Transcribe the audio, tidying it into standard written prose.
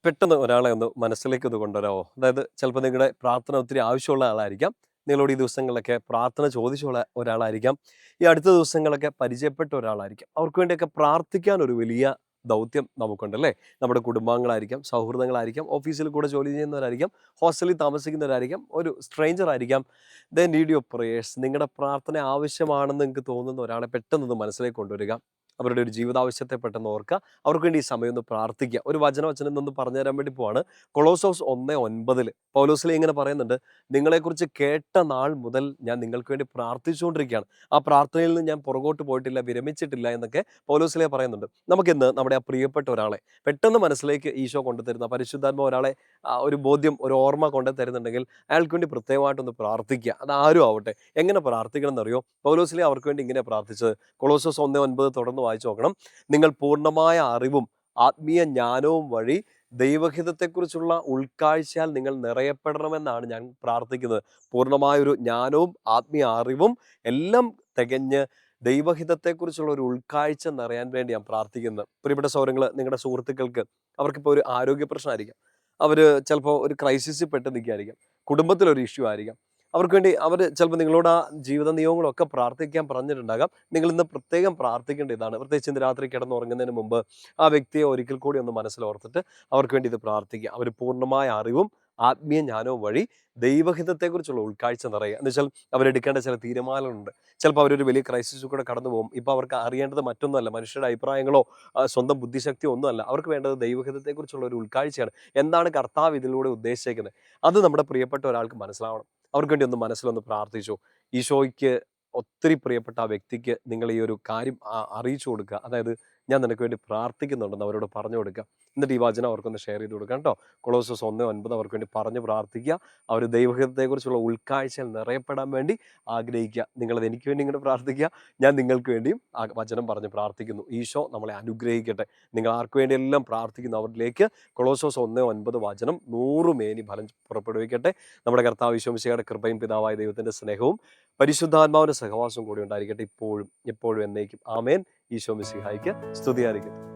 പെട്ടെന്ന് ഒരാളെ ഒന്ന് മനസ്സിലേക്ക് ഒന്ന് കൊണ്ടുവരാമോ? അതായത് ചിലപ്പോൾ നിങ്ങളുടെ പ്രാർത്ഥന ഒത്തിരി ആവശ്യമുള്ള ആളായിരിക്കാം. നിങ്ങളോട് ഈ ദിവസങ്ങളിലൊക്കെ പ്രാർത്ഥന ചോദിച്ചുള്ള ഒരാളായിരിക്കാം. ഈ അടുത്ത ദിവസങ്ങളൊക്കെ പരിചയപ്പെട്ട ഒരാളായിരിക്കാം. അവർക്ക് വേണ്ടിയൊക്കെ പ്രാർത്ഥിക്കാൻ ഒരു വലിയ ദൗത്യം നമുക്കുണ്ടല്ലേ? നമ്മുടെ കുടുംബാംഗങ്ങളായിരിക്കാം, സൗഹൃദങ്ങളായിരിക്കാം, ഓഫീസിൽ കൂടെ ജോലി ചെയ്യുന്നവരായിരിക്കാം, ഹോസ്റ്റലിൽ താമസിക്കുന്നവരായിരിക്കാം, ഒരു സ്ട്രേഞ്ചർ ആയിരിക്കാം. They need your prayers. നിങ്ങളുടെ പ്രാർത്ഥന ആവശ്യമാണെന്ന് നിങ്ങൾക്ക് തോന്നുന്ന ഒരാളെ പെട്ടെന്നൊന്ന് മനസ്സിലേക്ക് കൊണ്ടുവരിക. അവരുടെ ഒരു ജീവിതാവശ്യത്തെ പെട്ടെന്ന് ഓർക്കുക. അവർക്ക് വേണ്ടി ഈ സമയം ഒന്ന് പ്രാർത്ഥിക്കുക. ഒരു വചനം നിന്ന് പറഞ്ഞു തരാൻ വേണ്ടി പോവാണ്. കൊളോസോസ് 1:9 പൗലോസ്ലീഹ ഇങ്ങനെ പറയുന്നുണ്ട്, നിങ്ങളെക്കുറിച്ച് കേട്ട നാൾ മുതൽ ഞാൻ നിങ്ങൾക്ക് വേണ്ടി പ്രാർത്ഥിച്ചുകൊണ്ടിരിക്കുകയാണ്. ആ പ്രാർത്ഥനയിൽ നിന്ന് ഞാൻ പുറകോട്ട് പോയിട്ടില്ല, വിരമിച്ചിട്ടില്ല എന്നൊക്കെ പൗലോസ്ലീഹ പറയുന്നുണ്ട്. നമുക്കിന്ന് നമ്മുടെ ആ പ്രിയപ്പെട്ട ഒരാളെ പെട്ടെന്ന് മനസ്സിലേക്ക് ഈശോ കൊണ്ടുതരുന്ന പരിശുദ്ധാത്മാവ് ഒരാളെ ഒരു ബോധ്യം, ഒരു ഓർമ്മ കൊണ്ടു തരുന്നുണ്ടെങ്കിൽ അയാൾക്ക് വേണ്ടി പ്രത്യേകമായിട്ടൊന്ന് പ്രാർത്ഥിക്കുക. അത് ആരും ആവട്ടെ. എങ്ങനെ പ്രാർത്ഥിക്കണം എന്നറിയോ? പൗലോസ്ലീഹ അവർക്ക് വേണ്ടി ഇങ്ങനെ പ്രാർത്ഥിച്ചത്. കൊളോസോസ് 1:9 തുടർന്ന് വായിച്ചു നോക്കണം. നിങ്ങൾ പൂർണ്ണമായ അറിവും ആത്മീയ ജ്ഞാനവും വഴി ദൈവഹിതത്തെക്കുറിച്ചുള്ള ഉൾക്കാഴ്ചയാൽ നിങ്ങൾ നിറയപ്പെടണമെന്നാണ് ഞാൻ പ്രാർത്ഥിക്കുന്നത്. പൂർണ്ണമായൊരു ജ്ഞാനവും ആത്മീയ അറിവും എല്ലാം തികഞ്ഞ് ദൈവഹിതത്തെക്കുറിച്ചുള്ള ഒരു ഉൾക്കാഴ്ച നിറയാൻ വേണ്ടി ഞാൻ പ്രാർത്ഥിക്കുന്നത്. പ്രിയപ്പെട്ട സൗരങ്ങൾ, നിങ്ങളുടെ സുഹൃത്തുക്കൾക്ക് അവർക്കിപ്പോൾ ഒരു ആരോഗ്യ പ്രശ്നമായിരിക്കാം. അവർ ചിലപ്പോൾ ഒരു ക്രൈസിസിൽ പെട്ട് നിൽക്കുകയായിരിക്കാം. കുടുംബത്തിലൊരു ഇഷ്യൂ ആയിരിക്കാം. അവർക്ക് വേണ്ടി അവർ ചിലപ്പോൾ നിങ്ങളോട് ആ ജീവിത നിയമങ്ങളൊക്കെ പ്രാർത്ഥിക്കാൻ പറഞ്ഞിട്ടുണ്ടാകാം. നിങ്ങൾ ഇന്ന് പ്രത്യേകം പ്രാർത്ഥിക്കേണ്ട ഇതാണ്. പ്രത്യേകിച്ച് ഇന്ന് രാത്രി കിടന്നുറങ്ങുന്നതിന് മുമ്പ് ആ വ്യക്തിയെ ഒരിക്കൽ കൂടി ഒന്ന് മനസ്സിലോർത്തിട്ട് അവർക്ക് വേണ്ടി ഇത് പ്രാർത്ഥിക്കുക. അവർ പൂർണ്ണമായ അറിവും ആത്മീയ ജ്ഞാനവും വഴി ദൈവഹിതത്തെക്കുറിച്ചുള്ള ഉൾക്കാഴ്ച നിറയുക. എന്ന് വെച്ചാൽ അവരെടുക്കേണ്ട ചില തീരുമാനങ്ങളുണ്ട്. ചിലപ്പോൾ അവരൊരു വലിയ ക്രൈസിസിൽ കൂടെ കടന്നു പോകും. ഇപ്പോൾ അവർക്ക് അറിയേണ്ടത് മറ്റൊന്നുമല്ല, മനുഷ്യരുടെ അഭിപ്രായങ്ങളോ സ്വന്തം ബുദ്ധിശക്തിയോ ഒന്നുമല്ല. അവർക്ക് വേണ്ടത് ദൈവഹിതത്തെക്കുറിച്ചുള്ള ഒരു ഉൾക്കാഴ്ചയാണ്. എന്താണ് കർത്താവ് ഇതിലൂടെ ഉദ്ദേശിക്കുന്നത്, അത് നമ്മുടെ പ്രിയപ്പെട്ട ഒരാൾക്ക് മനസ്സിലാവണം. അവർക്ക് വേണ്ടി ഒന്ന് മനസ്സിലൊന്ന് പ്രാർത്ഥിച്ചു. ഈശോയ്ക്ക് ഒത്തിരി പ്രിയപ്പെട്ട ആ വ്യക്തിക്ക് നിങ്ങൾ ഈ ഒരു കാര്യം അറിയിച്ചു കൊടുക്കുക. അതായത് ഞാൻ നിനക്ക് വേണ്ടി പ്രാർത്ഥിക്കുന്നുണ്ടെന്ന് അവരോട് പറഞ്ഞു കൊടുക്കുക. എന്നിട്ട് ഈ വചനം അവർക്കൊന്ന് ഷെയർ ചെയ്ത് കൊടുക്കാം കേട്ടോ. കൊളോസോസ് 1:9 അവർക്ക് വേണ്ടി പറഞ്ഞ് പ്രാർത്ഥിക്കുക. അവർ ദൈവഹിതത്തെക്കുറിച്ചുള്ള ഉൾക്കാഴ്ചയിൽ നിറയപ്പെടാൻ വേണ്ടി ആഗ്രഹിക്കുക. നിങ്ങളത് എനിക്ക് വേണ്ടി ഇങ്ങനെ പ്രാർത്ഥിക്കുക. ഞാൻ നിങ്ങൾക്ക് വേണ്ടിയും ആ വചനം പറഞ്ഞ് പ്രാർത്ഥിക്കുന്നു. ഈശോ നമ്മളെ അനുഗ്രഹിക്കട്ടെ. നിങ്ങൾ ആർക്ക് വേണ്ടിയെല്ലാം പ്രാർത്ഥിക്കുന്നു അവരിലേക്ക് കൊളോസോസ് 1:9 വചനം 100 മേനി ഫലം പുറപ്പെടുവിക്കട്ടെ. നമ്മുടെ കർത്താവ് ഈശോ മിശിഹായുടെ കൃപയും പിതാവായ ദൈവത്തിൻ്റെ സ്നേഹവും പരിശുദ്ധാത്മാവിൻ്റെ സഹവാസവും കൂടി ഉണ്ടായിരിക്കട്ടെ, ഇപ്പോഴും എപ്പോഴും എന്നേക്കും. ആമേൻ. ഈശോ മിശിഹായ്ക്ക് സ്തുതിയായിരിക്കട്ടെ.